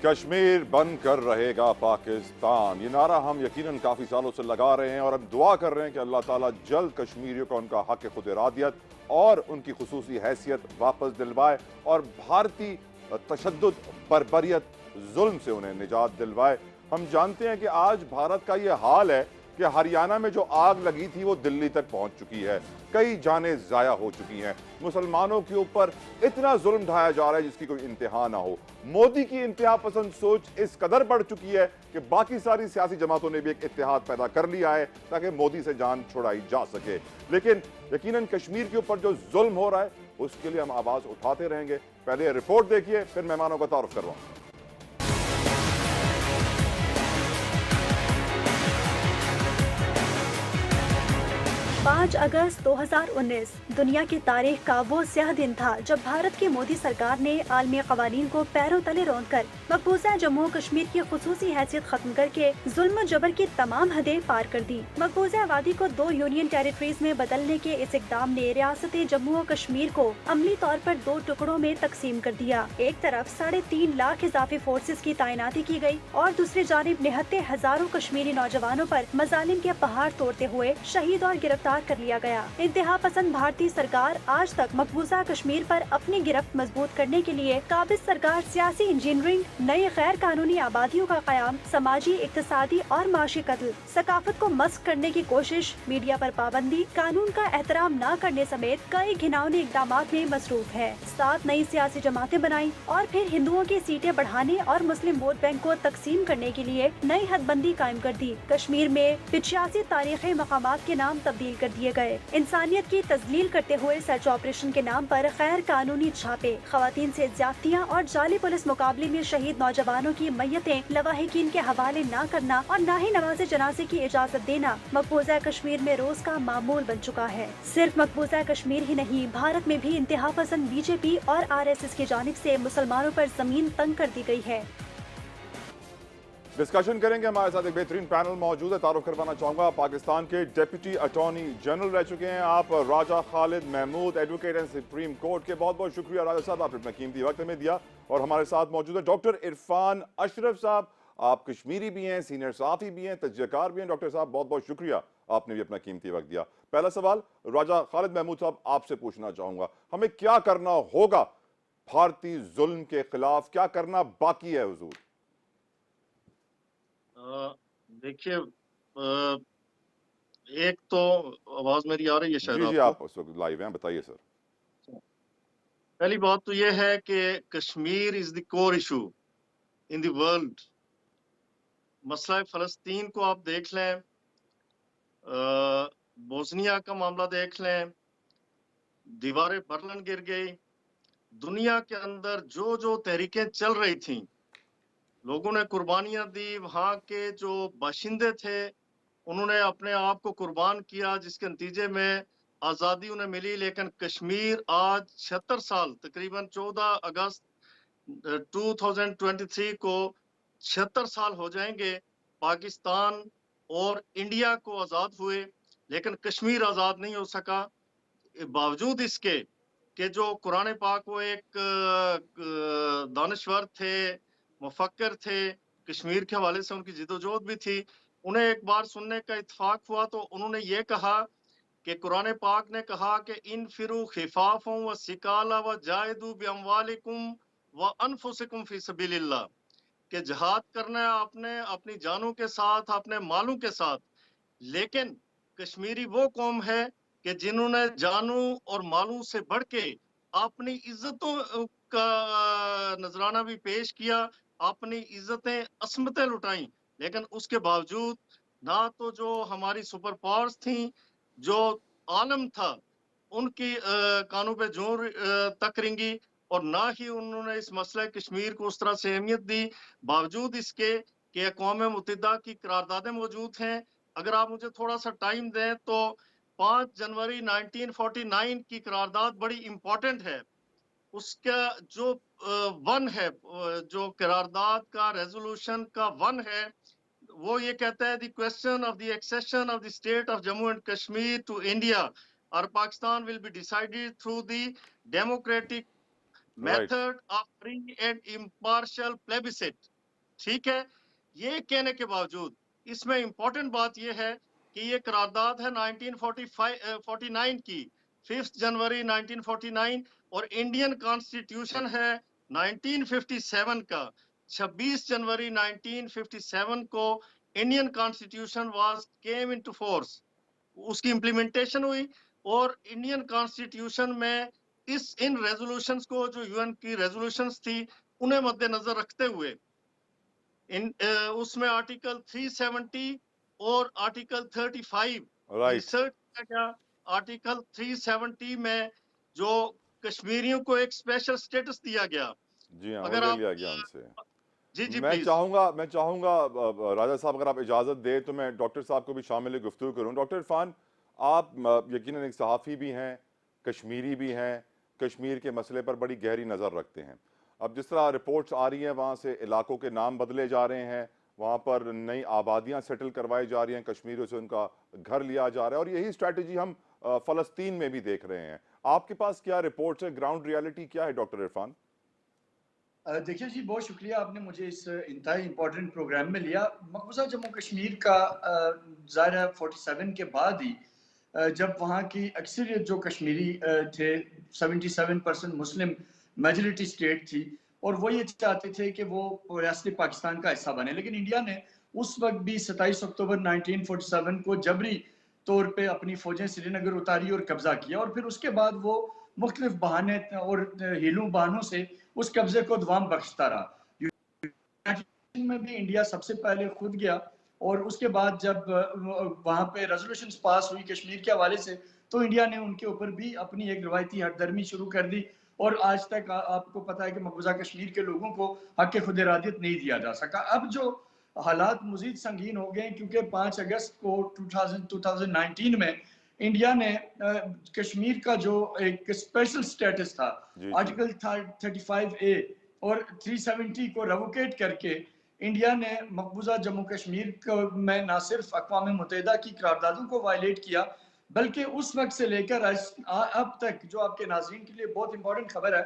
کشمیر بن کر رہے گا پاکستان، یہ نعرہ ہم یقیناً کافی سالوں سے لگا رہے ہیں اور ہم دعا کر رہے ہیں کہ اللہ تعالیٰ جلد کشمیریوں کو ان کا حق خود ارادیت اور ان کی خصوصی حیثیت واپس دلوائے اور بھارتی تشدد، بربریت، ظلم سے انہیں نجات دلوائے۔ ہم جانتے ہیں کہ آج بھارت کا یہ حال ہے کہ ہریانہ میں جو آگ لگی تھی وہ دلی تک پہنچ چکی ہے، کئی جانیں ضائع ہو چکی ہیں، مسلمانوں کے اوپر اتنا ظلم ڈھایا جا رہا ہے جس کی کوئی انتہا نہ ہو۔ مودی کی انتہا پسند سوچ اس قدر بڑھ چکی ہے کہ باقی ساری سیاسی جماعتوں نے بھی ایک اتحاد پیدا کر لیا ہے تاکہ مودی سے جان چھڑائی جا سکے، لیکن یقیناً کشمیر کے اوپر جو ظلم ہو رہا ہے اس کے لیے ہم آواز اٹھاتے رہیں گے۔ پہلے رپورٹ دیکھیے، پھر مہمانوں کا تعارف کرواؤں۔ 5 اگست 2019 دنیا کی تاریخ کا وہ سیاہ دن تھا جب بھارت کی مودی سرکار نے عالمی قوانین کو پیروں تلے روند کر مقبوضہ جموں و کشمیر کی خصوصی حیثیت ختم کر کے ظلم و جبر کی تمام حدیں پار کر دی۔ مقبوضہ آبادی کو 2 یونین ٹیریٹریز میں بدلنے کے اس اقدام نے ریاست جموں و کشمیر کو عملی طور پر 2 ٹکڑوں میں تقسیم کر دیا۔ ایک طرف 3.5 لاکھ اضافی فورسز کی تعیناتی کی گئی اور دوسری جانب نہتے ہزاروں کشمیری نوجوانوں پر مظالم کے پہاڑ توڑتے ہوئے شہید اور گرفتار کر لیا گیا۔ انتہا پسند بھارتی سرکار آج تک مقبوضہ کشمیر پر اپنی گرفت مضبوط کرنے کے لیے قابض سرکار سیاسی انجینئرنگ، نئی غیر قانونی آبادیوں کا قیام، سماجی، اقتصادی اور معاشی قتل، ثقافت کو مسخ کرنے کی کوشش، میڈیا پر پابندی، قانون کا احترام نہ کرنے سمیت کئی گھناؤنے اقدامات میں مصروف ہے۔ 7 نئی سیاسی جماعتیں بنائیں اور پھر ہندوؤں کی سیٹیں بڑھانے اور مسلم ووٹ بینک کو تقسیم کرنے کے لیے نئی حد بندی قائم کر دی۔ کشمیر میں 85 تاریخی مقامات کے نام تبدیل کر دیے گئے۔ انسانیت کی تذلیل کرتے ہوئے سرچ آپریشن کے نام پر غیر قانونی چھاپے، خواتین سے زیادتیاں اور جعلی پولیس مقابلے میں شہید نوجوانوں کی میتیں لواحقین کے حوالے نہ کرنا اور نہ ہی نماز جنازے کی اجازت دینا مقبوضہ کشمیر میں روز کا معمول بن چکا ہے۔ صرف مقبوضہ کشمیر ہی نہیں، بھارت میں بھی انتہا پسند بی جے پی اور RSS کی جانب سے مسلمانوں پر زمین تنگ کر دی گئی ہے۔ ڈسکشن کریں گے، ہمارے ساتھ ایک بہترین پینل موجود ہے۔ تعارف کروانا چاہوں گا، پاکستان کے ڈیپٹی اٹارنی جنرل رہ چکے ہیں آپ، Raja Khalid Mahmood, advocate and supreme court کے۔ بہت بہت شکریہ راجہ صاحب، آپ نے اپنا قیمتی وقت ہمیں دیا۔ اور ہمارے ساتھ موجود ہے ڈاکٹر عرفان اشرف صاحب، آپ کشمیری بھی ہیں، سینئر صحافی بھی ہیں، تجزیہ کار بھی ہیں۔ ڈاکٹر صاحب بہت بہت شکریہ، آپ نے بھی اپنا قیمتی وقت دیا۔ پہلا سوال راجہ خالد محمود صاحب آپ سے پوچھنا چاہوں گا، ہمیں کیا کرنا ہوگا بھارتی ظلم کے خلاف، کیا کرنا باقی ہے حضور؟ دیکھیے، ایک تو آواز میری آ رہی ہے شاید جی آپ کو؟ آپ اس وقت لائیو ہیں، بتائیے سر۔ پہلی بات تو یہ ہے کہ کشمیر از دی کور ایشو ان دی ورلڈ۔ مسئلہ فلسطین کو آپ دیکھ لیں، بوسنیا کا معاملہ دیکھ لیں، دیواریں برلن گر گئی، دنیا کے اندر جو جو تحریکیں چل رہی تھیں، لوگوں نے قربانیاں دی، وہاں کے جو باشندے تھے انہوں نے اپنے آپ کو قربان کیا، جس کے نتیجے میں آزادی انہیں ملی۔ لیکن کشمیر آج 76 سال، تقریباً 14 اگست 2023 کو 76 سال ہو جائیں گے پاکستان اور انڈیا کو آزاد ہوئے، لیکن کشمیر آزاد نہیں ہو سکا، باوجود اس کے کہ جو قرآن پاک وہ ایک دانشور تھے، مفکر تھے، کشمیر کے حوالے سے ان کی جدوجہد بھی تھی۔ انہیں ایک بار سننے کا اتفاق ہوا تو انہوں نے یہ کہا کہ قرآن پاک نے کہا کہ انفروا خفافا وثقالا وجاہدوا باموالکم وانفسکم فی سبیل اللہ، کہ جہاد کرنا ہے آپ نے اپنی جانوں کے ساتھ، اپنے مالوں کے ساتھ۔ لیکن کشمیری وہ قوم ہے کہ جنہوں نے جانوں اور مالوں سے بڑھ کے اپنی عزتوں کا نذرانہ بھی پیش کیا، اپنی عزتیں عصمتیں لٹائیں، لیکن اس کے باوجود نہ تو جو ہماری سپر پاورز تھیں، جو عالم تھا، ان کی کانوں پہ جوں تک رنگی، اور نہ ہی انہوں نے اس مسئلہ کشمیر کو اس طرح سے اہمیت دی، باوجود اس کے کہ اقوام متحدہ کی قراردادیں موجود ہیں۔ اگر آپ مجھے تھوڑا سا ٹائم دیں تو 5 جنوری 1949 کی قرارداد بڑی امپورٹنٹ ہے۔ اس کا جو ون ہے، جو قرارداد کا ریزولوشن کا ون ہے، وہ یہ کہتا ہے the question of the accession of the state of Jammu and Kashmir to India اور Pakistan will be decided through the democratic method of free and impartial plebiscite, ठीक है। ये कहने के बावजूद इसमें इंपॉर्टेंट बात ये है कि ये करारदाद है 49 की, 5 जनवरी 1949, और इंडियन कॉन्स्टिट्यूशन है 1957 का। 26 जनवरी 1957 को Indian constitution was came into force, उसकी इम्प्लीमेंटेशन हुई, और इंडियन कॉन्स्टिट्यूशन में इन रेजोल्यूशंस को, जो यूएन की रेजोल्यूशंस थी, उन्हें मद्देनजर रखते हुए उसमें आर्टिकल 370 और आर्टिकल 35 इंसर्ट किया गया। आर्टिकल 370 में जो कश्मीरियों को एक स्पेशल स्टेटस दिया गया। जी हाँ, अगर ले आप लिया गया उनसे। जी मैं प्लीज। चाहूंगा राजा साहब, अगर आप इजाज़त दें तो मैं डॉक्टर साहब को भी शामिल गुफ्तगू करूं। डॉक्टर इरफान, आप यकीनन एक सहाफ़ी भी हैं, कश्मीरी भी हैं, कश्मीर के मसले पर बड़ी गहरी नज़र रखते हैं। अब जिस तरह रिपोर्ट्स आ रही हैं, वहाँ से इलाकों के नाम बदले जा रहे हैं, वहाँ पर नई आबादियाँ सेटल करवाई जा रही हैं, कश्मीरियों से उनका घर लिया जा रहा है, और यही स्ट्रैटेजी हम फ़लस्तीन में भी देख रहे हैं। आपके पास क्या रिपोर्ट्स है, ग्राउंड रियलिटी क्या है डॉक्टर इरफान? देखिए जी, बहुत शुक्रिया, आपने मुझे इस इंतहाई इम्पोर्टेंट प्रोग्राम में लिया। मकबूजा जम्मू कश्मीर का ज़ाहिर 47 के बाद ही जब वहाँ की अक्सरियत जो कश्मीरी थे, 77% मुस्लिम मेजॉरिटी स्टेट थी, और वो ये चाहते थे कि वो रियासत पाकिस्तान का हिस्सा बने, लेकिन इंडिया ने उस वक्त भी 27 अक्टूबर 1947 को जबरी तौर पे अपनी फौजें श्रीनगर उतारी और कब्जा किया, और फिर उसके बाद वो मुख्तलिफ बहाने और हीलों बहानों से उस कब्जे को दवाम बख्शता रहा। में भी इंडिया सबसे पहले खुद गया, और उसके बाद जब वहां पे रेजोल्यूशंस पास हुई कश्मीर के हवाले से, तो इंडिया ने उनके ऊपर भी अपनी एक रवायती हटदर्मी शुरू कर दी, और आज तक आपको पता है कि मकबूजा कश्मीर के लोगों को हक खुद इरादियत नहीं दिया जा सका। अब जो हालात मजीद संगीन हो गए, क्योंकि 5 अगस्त को 2019 में इंडिया ने कश्मीर का जो एक स्पेशल स्टेटस था, आर्टिकल 35A और 370 को रेवोकेट करके, इंडिया ने मकबूजा जम्मू कश्मीर में न सिर्फ अक़वाम मुत्तहिदा की करारदादों को वायलेट किया, बल्कि उस वक्त से लेकर अब तक, जो आपके नाज़रीन के लिए बहुत इंपॉर्टेंट खबर है,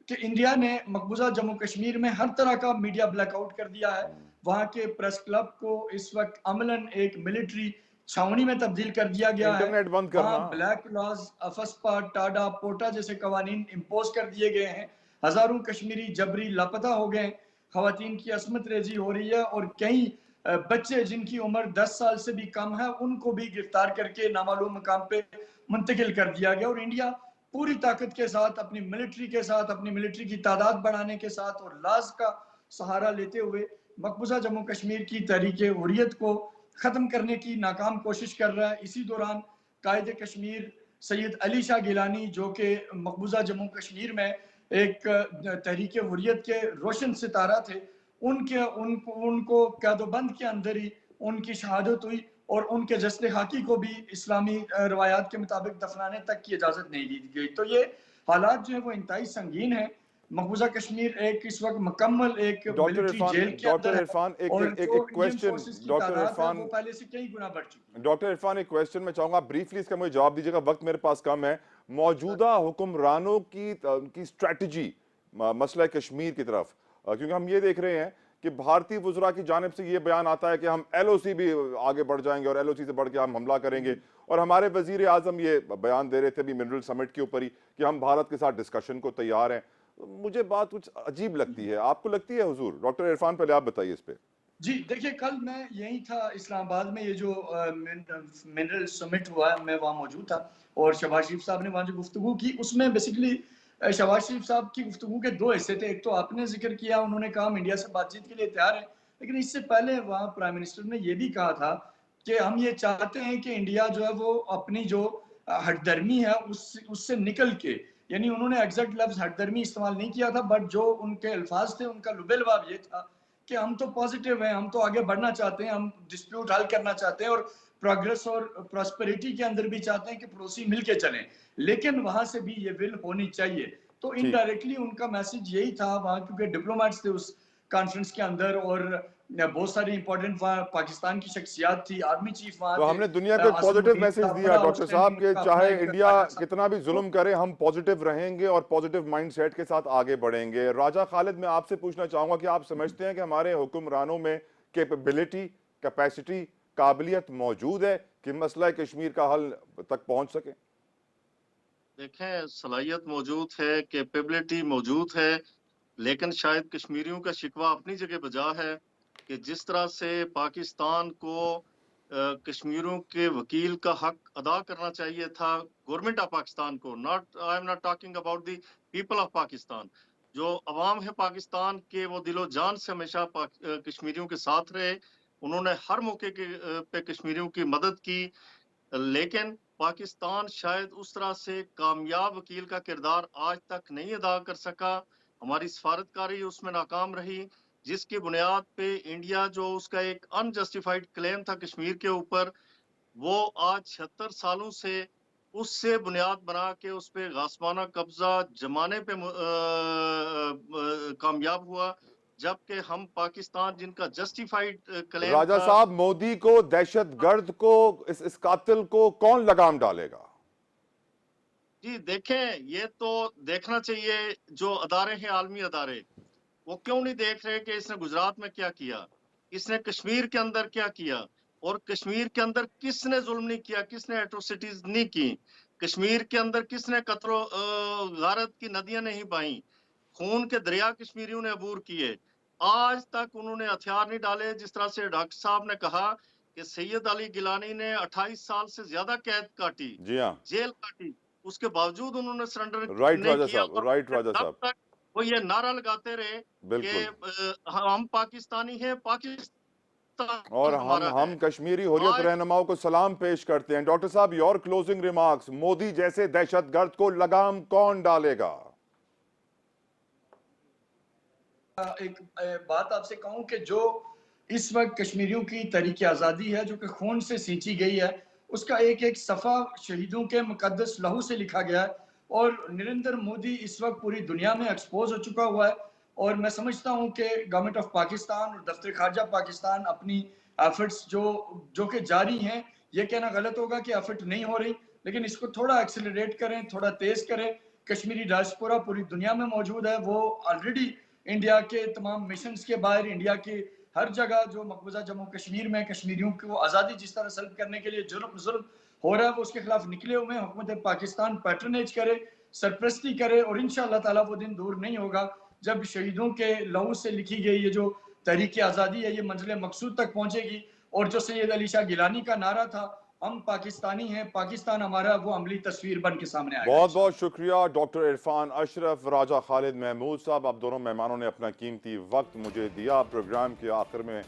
कि इंडिया ने मकबूजा जम्मू कश्मीर में हर तरह का मीडिया ब्लैकआउट कर दिया है। वहाँ के प्रेस क्लब को इस वक्त अमलन एक मिलिट्री छावनी में तब्दील कर दिया गया है। इंटरनेट बंद करना, ब्लैक लॉज, अफस्पा, टाडा, पोटा जैसे कवानीन इम्पोज कर दिए गए हैं। हजारों कश्मीरी जबरी लापता हो गए, खवातीन की असमत रेजी हो रही है, और कई बच्चे जिनकी उम्र 10 साल से भी कम है, उनको भी गिरफ्तार करके नामालूम मकाम पे मुंतकिल कर दिया गया। और इंडिया पूरी ताकत के साथ, अपनी मिलिट्री के साथ, अपनी मिलिट्री की तादाद बढ़ाने के साथ और लाज का सहारा लेते हुए मकबूजा जम्मू कश्मीर की तहरीक हुर्रियत को खत्म करने की नाकाम कोशिश कर रहा है। इसी दौरान कायदे कश्मीर सैयद अली शाह गिलानी, जो कि मकबूजा जम्मू कश्मीर में एक तहरीक हुर्रियत के रोशन सितारा थे, उनको कैदोबंद के अंदर ही उनकी शहादत हुई, और उनके जस्ते खाकी को भी इस्लामी रवायात के मुताबिक दफनाने तक की इजाजत नहीं दी गई। तो ये हालात जो है वो इंतहाई संगीन है। मकबूजा कश्मीर एक इस वक्त मुकम्मल एक मिलिट्री जेल के अंदर है, और जो इंडियन फोर्सेस की तादाद है वो पहले से कई गुना बढ़ चुकी है। डॉक्टर इरफान, एक क्वेश्चन मैं चाहूंगा, ब्रीफली इसका मुझे जवाब दीजिएगा, वक्त मेरे पास कम है। मौजूदा हुक्मरानों की स्ट्रैटेजी मसला कश्मीर की तरफ, क्योंकि हम ये देख रहे हैं कि भारतीय वज़रा की जानिब से ये बयान आता है कि हम LOC भी आगे बढ़ जाएंगे और LOC से बढ़ के हम हमला करेंगे, और हमारे वजीर आज़म ये बयान दे रहे थे अभी मिनरल समिट के ऊपर ही कि हम भारत के साथ डिस्कशन को तैयार हैं। मुझे बात कुछ अजीब लगती है, आपको लगती है हुजूर? डॉक्टर इरफान, पहले आप बताइए इस पे। जी देखिए, कल मैं यही था इस्लामाबाद में, ये जो मिनरल समिट हुआ, मैं वहाँ मौजूद था, और शहबाज शरीफ साहब ने वहाँ जो गुफ्तगू की, उसमें बेसिकली शहबाज शरीफ साहब की गुफ्तगू के दो हिस्से थे। एक तो आपने जिक्र किया, उन्होंने कहा हम इंडिया से बातचीत के लिए तैयार हैं, लेकिन इससे पहले वहाँ प्राइम मिनिस्टर ने यह भी कहा था कि हम ये चाहते हैं कि इंडिया जो है वो अपनी जो हटदर्मी है उससे निकल के, यानी उन्होंने एग्जैक्ट लफ्ज हटदर्मी इस्तेमाल नहीं किया था, बट जो उनके अल्फाज थे, उनका लुबेलवाब ये था कि हम तो पॉजिटिव हैं, हम तो आगे बढ़ना चाहते हैं, हम डिस्प्यूट हल करना चाहते हैं, और प्रोग्रेस और प्रॉस्पेरिटी के अंदर भी चाहते हैं कि पड़ोसी मिलके चलें, लेकिन वहां से भी ये विल होनी चाहिए। तो इनडायरेक्टली उनका मैसेज यही था वहां, क्योंकि डिप्लोमेट्स थे उस कॉन्फ्रेंस के अंदर, और बहुत सारी इंपॉर्टेंट वहाँ पाकिस्तान की शख्सियात थी, आर्मी चीफ वहाँ तो थे, हमने दुनिया को एक आसिम पॉजिटिव मुनीर मैसेज था, दिया बड़ा डॉक्टर साहब आउटस्टैंडिंग कि उनका चाहे अपना एक इंडिया रवैया था। कितना भी जुल्म करे हम पॉजिटिव रहेंगे और पॉजिटिव माइंडसेट के साथ आगे बढ़ेंगे। राजा खालिद, मैं आपसे पूछना चाहूँगा कि आप समझते हैं कि हमारे हुक्मरानों में कैपेबिलिटी, कैपेसिटी, काबिलियत मौजूद है कि मसला कश्मीर का हल तक पहुँच सके? देखें, सलाहियत मौजूद है, कैपेबिलिटी मौजूद है, लेकिन शायद कश्मीरियों का शिकवा अपनी जगह बजा है कि जिस तरह से पाकिस्तान को कश्मीरियों के वकील का हक अदा करना चाहिए था, गवर्नमेंट ऑफ पाकिस्तान को, not I am not talking about the people of Pakistan, जो अवाम है पाकिस्तान के, वो दिलो जान से हमेशा कश्मीरियों के साथ रहे, उन्होंने हर मौके पे कश्मीरियों की मदद की, लेकिन पाकिस्तान शायद उस तरह से कामयाब वकील का किरदार आज तक नहीं अदा कर सका। हमारी सफारतकारी उसमें नाकाम रही, जिसकी बुनियाद पे इंडिया जो उसका एक अनजस्टिफाइड क्लेम था कश्मीर के ऊपर, वो आज 76 सालों से उससे बुनियाद बना के उस पे गासबाना कब्जा जमाने पे कामयाब हुआ, जबकि हम पाकिस्तान जिनका जस्टिफाइड क्लेम राजा था। साहब, मोदी को, दहशतगर्द को, इस कातिल को कौन लगाम डालेगा? जी देखें, ये तो देखना चाहिए जो अदारे हैं, आलमी अदारे, वो क्यों नहीं देख रहे कि इसने गुजरात में क्या किया, इसने कश्मीर के अंदर क्या किया, और कश्मीर के अंदर किसने जुल्म नहीं किया, किसने एट्रोसिटीज नहीं की, कश्मीर के अंदर किसने कत्लो गारत की नदियां नहीं बहाई, खून के दरिया कश्मीरियों ने अबूर किए, आज तक उन्होंने हथियार नहीं डाले। जिस तरह से डॉक्टर साहब ने कहा कि सैयद अली गिलानी ने 28 साल से ज्यादा कैद काटी, जी हाँ, जेल काटी, उसके बावजूद उन्होंने सरेंडर राइट नहीं राजा किया, साहब, और राइट राजा तब साहब, तक वो ये नारा लगाते रहे कि बिल्कुल। हम पाकिस्तानी हैं, और पाकिस्तान हमारा है। हम कश्मीरी हुर्रियत आज रहनुमाओं को सलाम पेश करते हैं। डॉक्टर साहब, योर क्लोजिंग रिमार्क्स, मोदी जैसे दहशतगर्द को लगाम कौन डालेगा? एक बात आपसे कहूं कि जो इस वक्त कश्मीरियों की तहरीक आज़ादी है, जो कि खून से सींची गई है, उसका एक एक सफ़ा शहीदों के मुकद्दस लहू से लिखा गया है, और नरेंद्र मोदी इस वक्त पूरी दुनिया में एक्सपोज हो चुका हुआ है। और मैं समझता हूं कि गवर्नमेंट ऑफ पाकिस्तान और दफ्तर खारजा पाकिस्तान अपनी एफर्ट्स जो कि जारी हैं, ये कहना गलत होगा कि एफर्ट नहीं हो रही, लेकिन इसको थोड़ा एक्सेलरेट करें, थोड़ा तेज करें। कश्मीरी डायस्पोरा पूरी दुनिया में मौजूद है, वो ऑलरेडी इंडिया के तमाम मिशंस के बाहर, इंडिया के हर जगह जो मकबूजा जम्मू कश्मीर में कश्मीरियों को आज़ादी जिस तरह सल्ब करने के लिए जुल्म हो रहा है, वो उसके खिलाफ निकले हुए हैं। हुकूमत पाकिस्तान पैटर्नेज करे, सरप्रस्ती करे, और इंशाअल्लाह ताला वो दिन दूर नहीं होगा जब शहीदों के लहू से लिखी गई ये जो तहरीक आज़ादी है, ये मंजिल मकसूद तक पहुंचेगी। और जो सैयद अली शाह गिलानी का नारा था, हम पाकिस्तानी हैं, पाकिस्तान हमारा, वो अमली तस्वीर बन के सामने आएगा। बहुत बहुत शुक्रिया डॉक्टर इरफान अशरफ, राजा खालिद महमूद साहब, आप दोनों मेहमानों ने अपना कीमती वक्त मुझे दिया। प्रोग्राम के आखिर में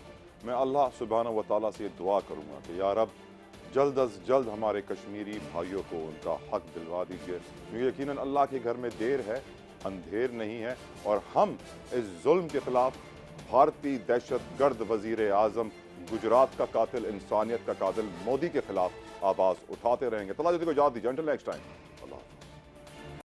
मैं अल्लाह सुब्हानहू व तआला से दुआ करूँगा कि या रब जल्द अज जल्द हमारे कश्मीरी भाइयों को उनका हक दिलवा दीजिए, क्योंकि यकीनन अल्लाह के घर में देर है, अंधेर नहीं है, और हम इस जुल्म के खिलाफ भारतीय दहशतगर्द वजीर आज़म, गुजरात का कातिल, इंसानियत का कातिल मोदी के खिलाफ आवाज़ उठाते रहेंगे। तला को इजाज़त दीजिए, अंटिल नेक्स्ट टाइम।